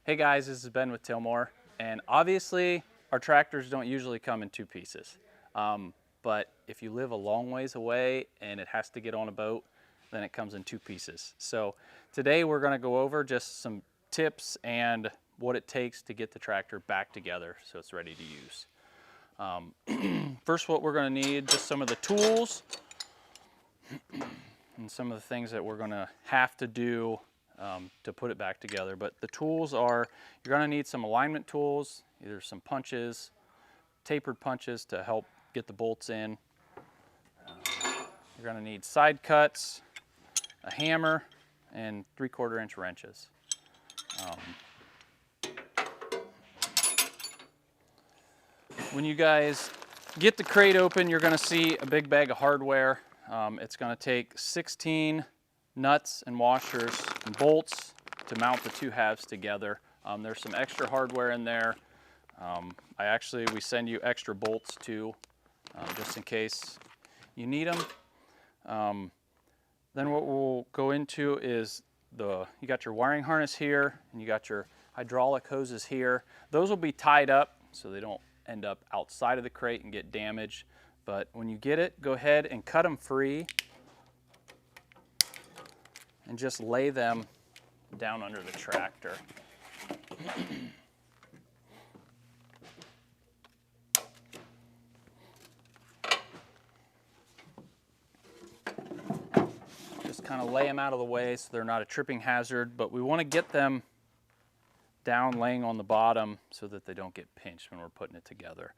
Hey guys, this is Ben with Tilmor, and obviously our tractors don't usually come in two pieces. But if you live a long ways away and it has to get on a boat, then it comes in two pieces. So today we're going to go over just some tips and what it takes to get the tractor back together so it's ready to use. First, what we're going to need, just some of the tools and some of the things that we're going to have to do to put it back together. But the tools are, you're going to need some alignment tools, either some punches, tapered punches to help get the bolts in. You're going to need side cuts, a hammer, and 3/4 inch wrenches. When you guys get the crate open, you're going to see a big bag of hardware. It's going to take 16 nuts and washers and bolts to mount the two halves together. There's some extra hardware in there. We send you extra bolts too, just in case you need them. Then what we'll go into is you got your wiring harness here, and you got your hydraulic hoses here. Those will be tied up so they don't end up outside of the crate and get damaged. But when you get it, go ahead and cut them free and just lay them down under the tractor. Just kind of lay them out of the way so they're not a tripping hazard, but we want to get them down laying on the bottom so that they don't get pinched when we're putting it together.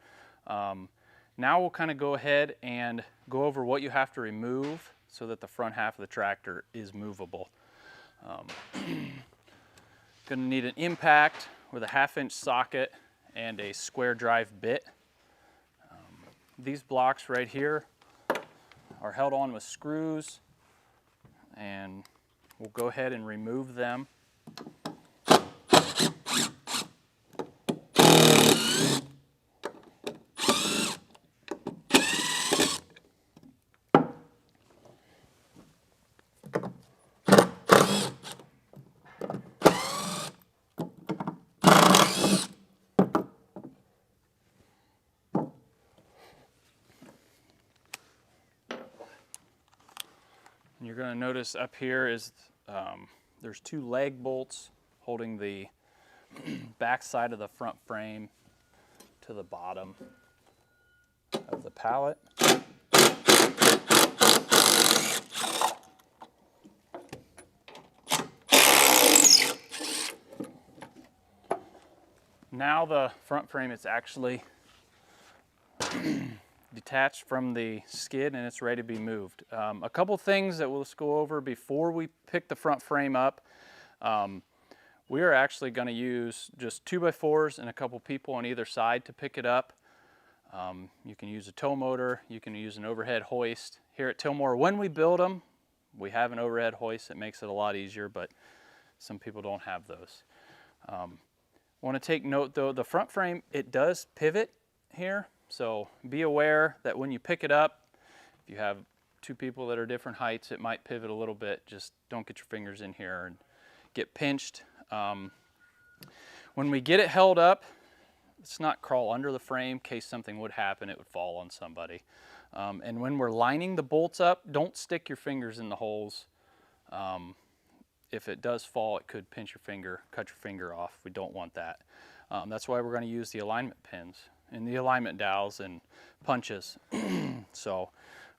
Now we'll kind of go ahead and go over what you have to remove so that the front half of the tractor is movable. Going to need an impact with a 1/2 inch socket and a square drive bit. These blocks right here are held on with screws, and we'll go ahead and remove them. And you're going to notice up here is there's 2 leg bolts holding the back side of the front frame to the bottom of the pallet. Now the front frame is actually detached from the skid and it's ready to be moved. A couple things that we'll just go over before we pick the front frame up. We are actually going to use just 2x4s and a couple people on either side to pick it up. You can use a tow motor, you can use an overhead hoist. Here at Tilmor, when we build them, we have an overhead hoist. It makes it a lot easier, but some people don't have those. Want to take note though, the front frame, it does pivot here. So be aware that when you pick it up, if you have 2 people that are different heights, it might pivot a little bit. Just don't get your fingers in here and get pinched. When we get it held up, let's not crawl under the frame in case something would happen, it would fall on somebody. And when we're lining the bolts up, don't stick your fingers in the holes. If it does fall, it could pinch your finger, cut your finger off. We don't want that. That's why we're going to use the alignment pins and the alignment dowels and punches. So,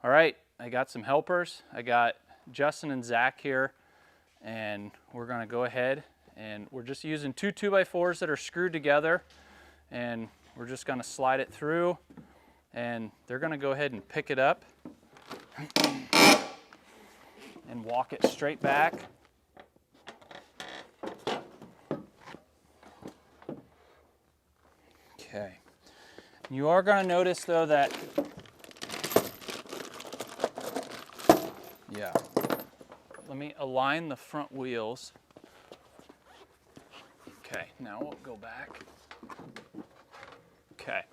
all right, I got some helpers. I got Justin and Zach here, and we're going to go ahead and we're just using 2 2x4s that are screwed together, and we're just going to slide it through, and they're going to go ahead and pick it up and walk it straight back. Okay. You are going to notice though that, let me align the front wheels. Okay, now we'll go back. Okay.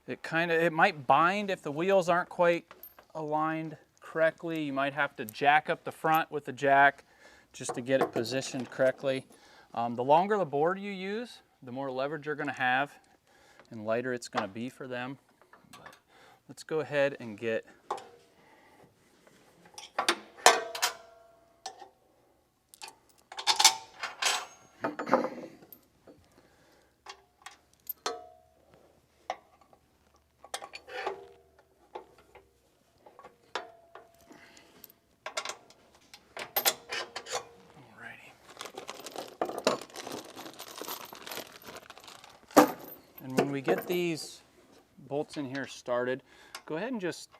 It might bind if the wheels aren't quite aligned correctly. You might have to jack up the front with the jack just to get it positioned correctly. The longer the board you use, the more leverage you're going to have and lighter it's going to be for them. But let's go ahead and get when we get these bolts in here started, go ahead and just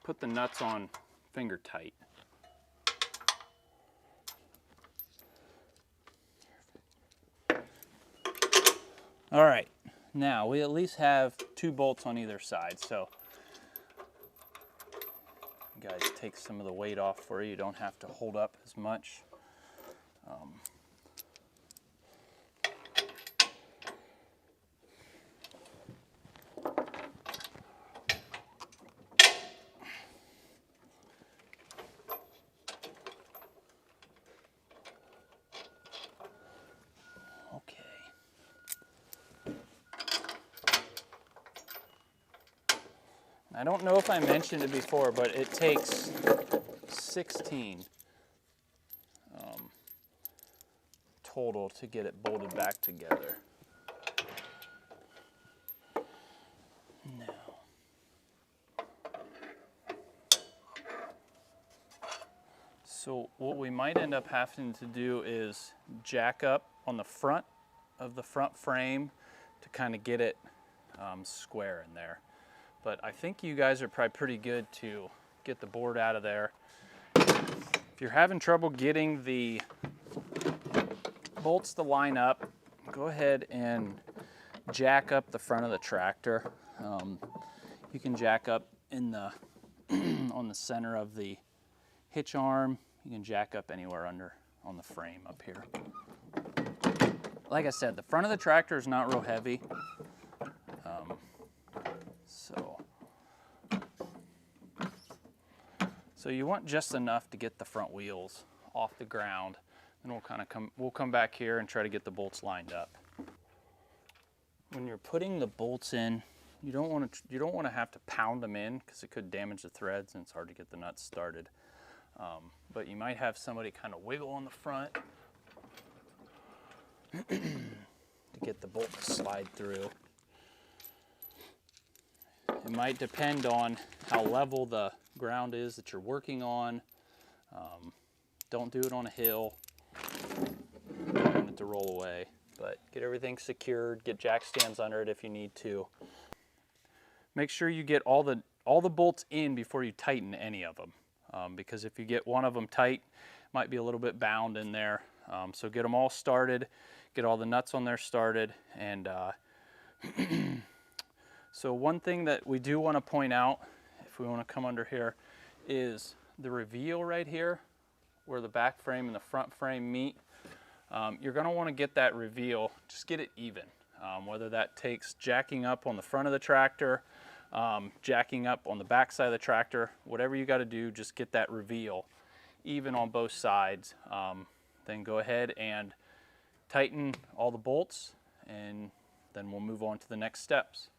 put the nuts on finger tight. All right, now we at least have 2 bolts on either side, so you guys take some of the weight off for you. You don't have to hold up as much. I don't know if I mentioned it before, but it takes 16 total to get it bolted back together. Now, so what we might end up having to do is jack up on the front of the front frame to kind of get it square in there. But I think you guys are probably pretty good to get the board out of there. If you're having trouble getting the bolts to line up, go ahead and jack up the front of the tractor. You can jack up in the on the center of the hitch arm. You can jack up anywhere under on the frame up here. Like I said, the front of the tractor is not real heavy. So you want just enough to get the front wheels off the ground, and we'll come back here and try to get the bolts lined up. When you're putting the bolts in, you don't want to have to pound them in because it could damage the threads and it's hard to get the nuts started. But you might have somebody kind of wiggle on the front to get the bolt to slide through. It might depend on how level the ground is that you're working on. Don't do it on a hill. You don't want it to roll away, but get everything secured, get jack stands under it if you need to. Make sure you get all the bolts in before you tighten any of them, because if you get one of them tight, it might be a little bit bound in there. So get them all started, get all the nuts on there started, and so one thing that we do want to point out, if we want to come under here, is the reveal right here, where the back frame and the front frame meet. You're going to want to get that reveal, just get it even. Whether that takes jacking up on the front of the tractor, jacking up on the back side of the tractor, whatever you got to do, just get that reveal even on both sides. Then go ahead and tighten all the bolts, and then we'll move on to the next steps.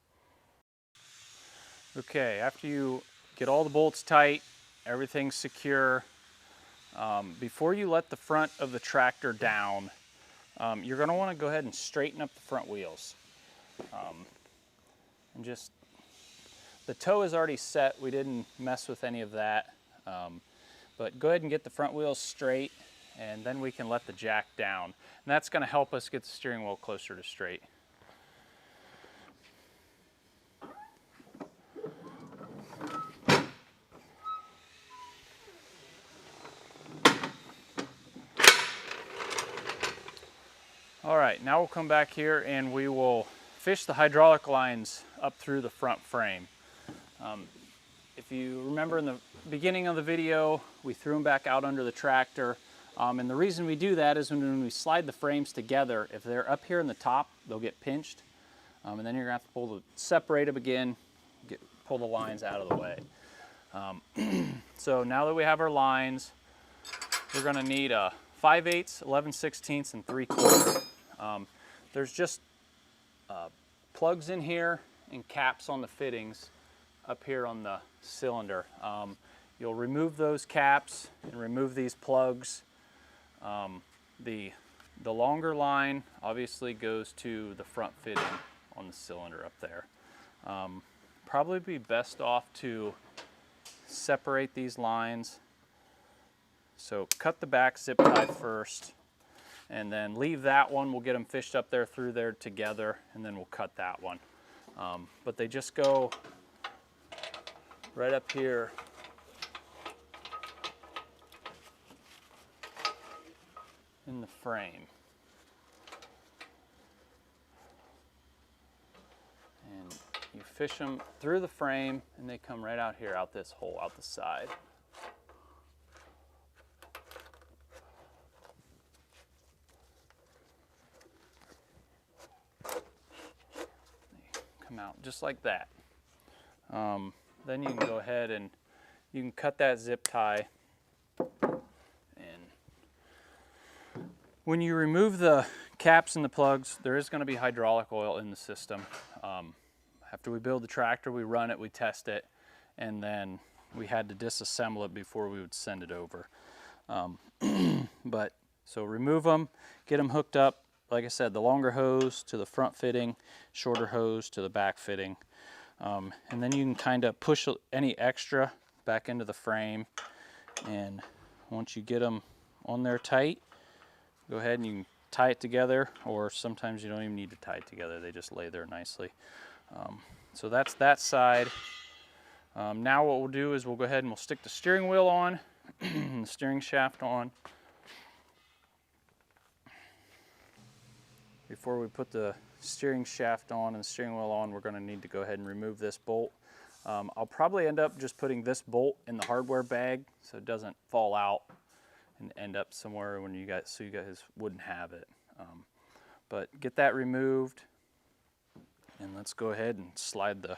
Okay, after you get all the bolts tight, everything's secure, before you let the front of the tractor down, you're going to want to go ahead and straighten up the front wheels. And just, the toe is already set, we didn't mess with any of that, but go ahead and get the front wheels straight, and then we can let the jack down. And that's going to help us get the steering wheel closer to straight. All right, now we'll come back here and we will fish the hydraulic lines up through the front frame. If you remember in the beginning of the video, we threw them back out under the tractor. And the reason we do that is when we slide the frames together, if they're up here in the top, they'll get pinched. And then you're gonna have to separate them again, pull the lines out of the way. So now that we have our lines, we're going to need a 5/8, 11/16, and 3/4. There's just plugs in here and caps on the fittings up here on the cylinder. You'll remove those caps and remove these plugs. The longer line obviously goes to the front fitting on the cylinder up there. Probably be best off to separate these lines. So cut the back zip tie first, and then leave that one. We'll get them fished up there through there together, and then we'll cut that one. But they just go right up here. In the frame. And you fish them through the frame, and they come right out here, out this hole, out the side. They come out just like that. Then you can go ahead and you can cut that zip tie. When you remove the caps and the plugs, there is going to be hydraulic oil in the system. After we build the tractor, we run it, we test it, and then we had to disassemble it before we would send it over. So remove them, get them hooked up. Like I said, the longer hose to the front fitting, shorter hose to the back fitting. And then you can kind of push any extra back into the frame. And once you get them on there tight, go ahead and you can tie it together, or sometimes you don't even need to tie it together. They just lay there nicely. So that's that side. Now what we'll do is we'll go ahead and we'll stick the steering wheel on, the steering shaft on. Before we put the steering shaft on and the steering wheel on, we're going to need to go ahead and remove this bolt. I'll probably end up just putting this bolt in the hardware bag so it doesn't fall out and end up somewhere when you guys, so you guys wouldn't have it. But get that removed, and let's go ahead and slide the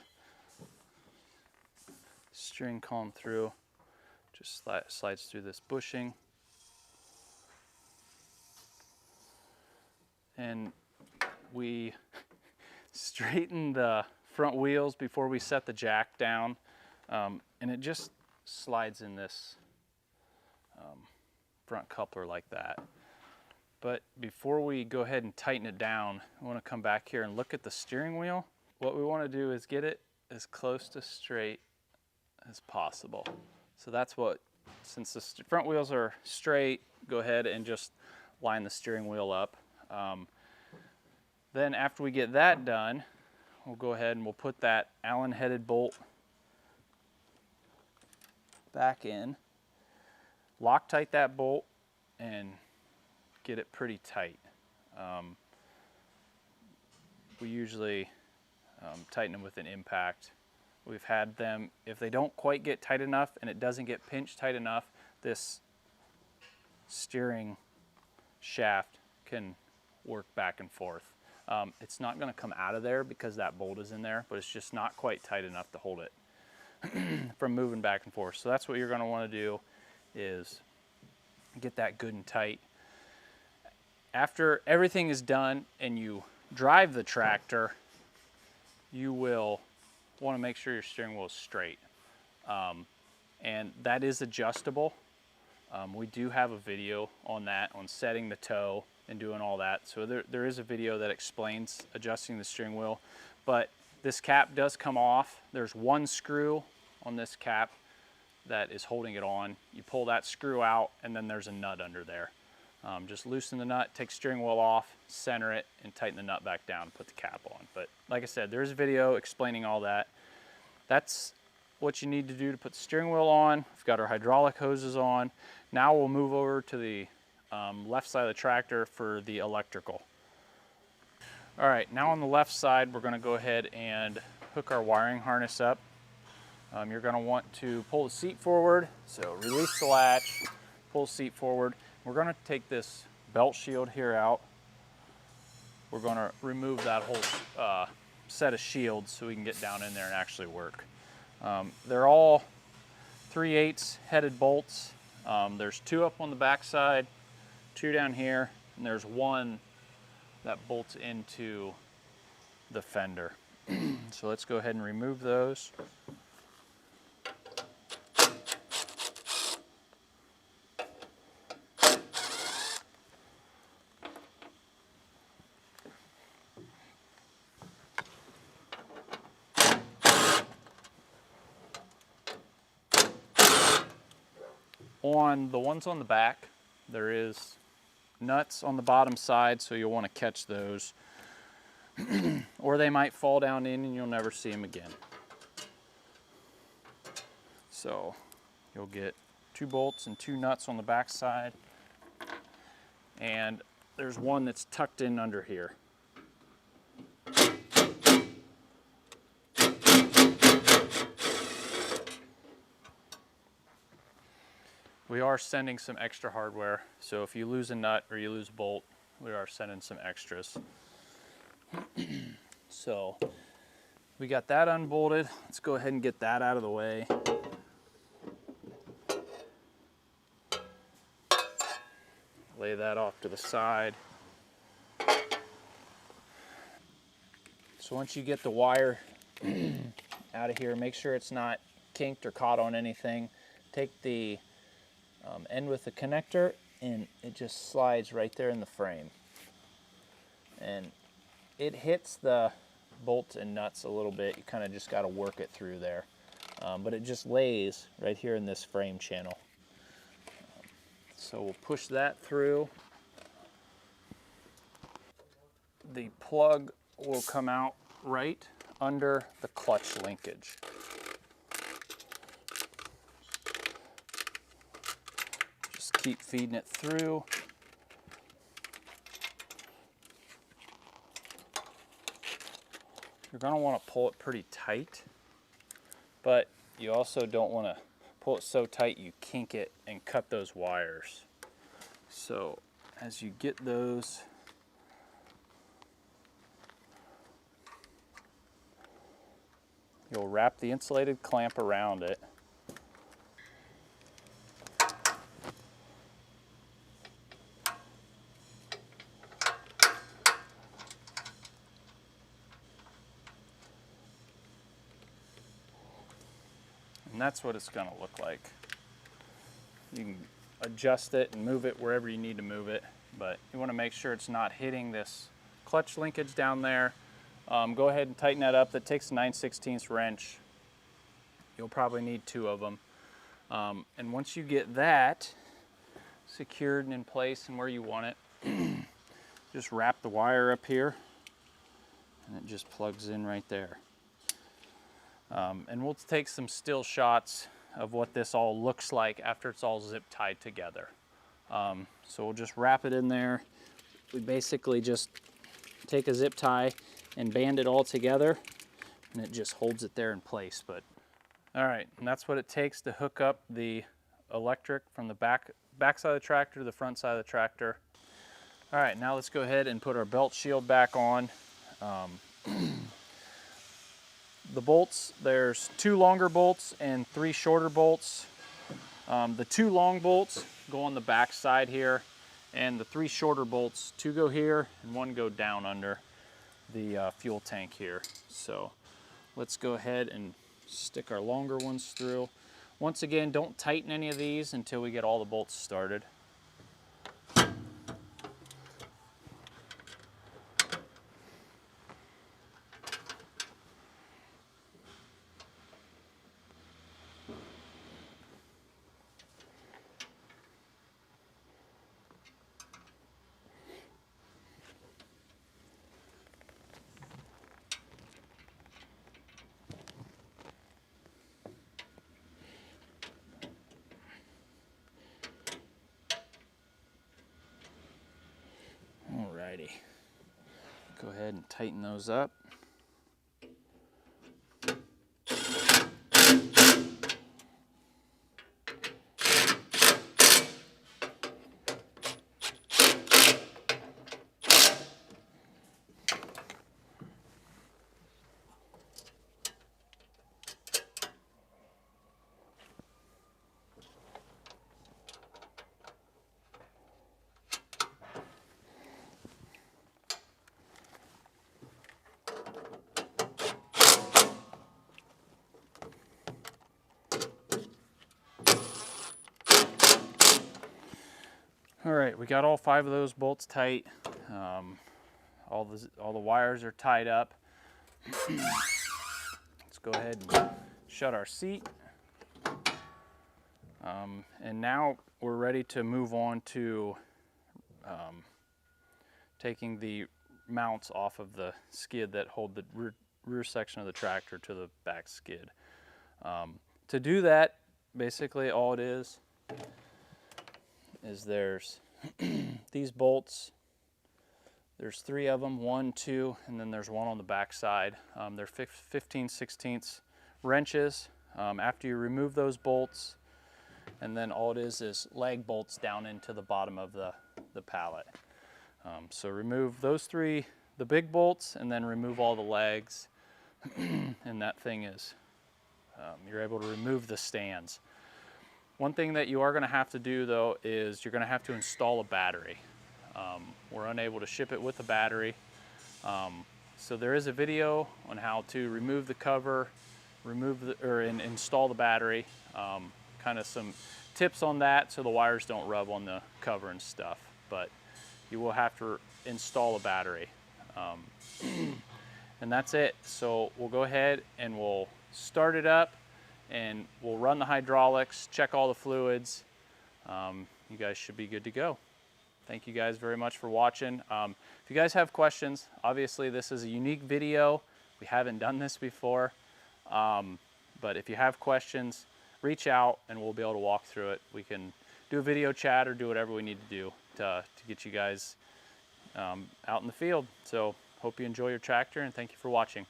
steering column through. Just slides through this bushing. And we straighten the front wheels before we set the jack down, and it just slides in this front coupler like that. But before we go ahead and tighten it down, I want to come back here and look at the steering wheel. What we want to do is get it as close to straight as possible. So that's what, since the front wheels are straight, go ahead and just line the steering wheel up. Then after we get that done, we'll go ahead and we'll put that Allen headed bolt back in. Loctite that bolt and get it pretty tight. We usually tighten them with an impact. We've had them, if they don't quite get tight enough and it doesn't get pinched tight enough, this steering shaft can work back and forth. It's not going to come out of there because that bolt is in there, but it's just not quite tight enough to hold it from moving back and forth. So that's what you're going to want to do, is get that good and tight. After everything is done and you drive the tractor, you will want to make sure your steering wheel is straight. And that is adjustable. We do have a video on that, on setting the toe and doing all that. So there is a video that explains adjusting the steering wheel. But this cap does come off. There's one screw on this cap that is holding it on. You pull that screw out, and then there's a nut under there. Just loosen the nut, take steering wheel off, center it, and tighten the nut back down and put the cap on. But like I said, there's a video explaining all that. That's what you need to do to put the steering wheel on. We've got our hydraulic hoses on. Now we'll move over to the left side of the tractor for the electrical. All right, now on the left side, we're gonna go ahead and hook our wiring harness up. You're gonna want to pull the seat forward. So release the latch, pull the seat forward. We're gonna take this belt shield here out. We're gonna remove that whole set of shields so we can get down in there and actually work. They're all 3/8 headed bolts. There's 2 up on the back side, 2 down here, and there's 1 that bolts into the fender. So let's go ahead and remove those. On the ones on the back, there is nuts on the bottom side, so you'll want to catch those. Or they might fall down in and you'll never see them again. So you'll get 2 bolts and 2 nuts on the back side. And there's 1 that's tucked in under here. We are sending some extra hardware, so if you lose a nut or you lose a bolt, we are sending some extras. So we got that unbolted. Let's go ahead and get that out of the way. Lay that off to the side. So once you get the wire out of here, make sure it's not kinked or caught on anything. Take the end with the connector and it just slides right there in the frame. And it hits the bolts and nuts a little bit. You kind of just got to work it through there. But it just lays right here in this frame channel. So we'll push that through. The plug will come out right under the clutch linkage. Just keep feeding it through. You're going to want to pull it pretty tight, but you also don't want to pull it so tight you kink it and cut those wires. So as you get those you'll wrap the insulated clamp around it. And that's what it's going to look like. You can adjust it and move it wherever you need to move it, but you want to make sure it's not hitting this clutch linkage down there. Go ahead and tighten that up. That takes a 9/16 wrench. You'll probably need 2 of them. And once you get that secured and in place and where you want it, just wrap the wire up here and it just plugs in right there. And we'll take some still shots of what this all looks like after it's all zip tied together. So we'll just wrap it in there. We basically just take a zip tie and band it all together and it just holds it there in place. But all right, and that's what it takes to hook up the electric from the back side of the tractor to the front side of the tractor. All right, now let's go ahead and put our belt shield back on. The bolts, there's 2 longer bolts and 3 shorter bolts. The 2 long bolts go on the back side here, and the 3 shorter bolts, 2 go here and 1 go down under the fuel tank here. So let's go ahead and stick our longer ones through. Once again, don't tighten any of these until we get all the bolts started. Alrighty, go ahead and tighten those up. All right, we got all 5 of those bolts tight. All the wires are tied up. Let's go ahead and shut our seat. And now we're ready to move on to taking the mounts off of the skid that hold the rear section of the tractor to the back skid. To do that, basically all it is there's these bolts. There's 3 of them, 1, 2, and then there's one on the back side. They're 15/16 wrenches. After you remove those bolts, and then all it is leg bolts down into the bottom of the pallet. So remove those 3, the big bolts, and then remove all the legs, and that thing is, you're able to remove the stands. One thing that you are going to have to do though is you're going to have to install a battery. We're unable to ship it with a battery. So there is a video on how to remove the cover, and install the battery. Kind of some tips on that so the wires don't rub on the cover and stuff. But you will have to install a battery. And that's it. So we'll go ahead and we'll start it up and we'll run the hydraulics, check all the fluids. You guys should be good to go. Thank you guys very much for watching. If you guys have questions, obviously this is a unique video. We haven't done this before. But if you have questions, reach out and we'll be able to walk through it. We can do a video chat or do whatever we need to do to get you guys out in the field. So hope you enjoy your tractor and thank you for watching.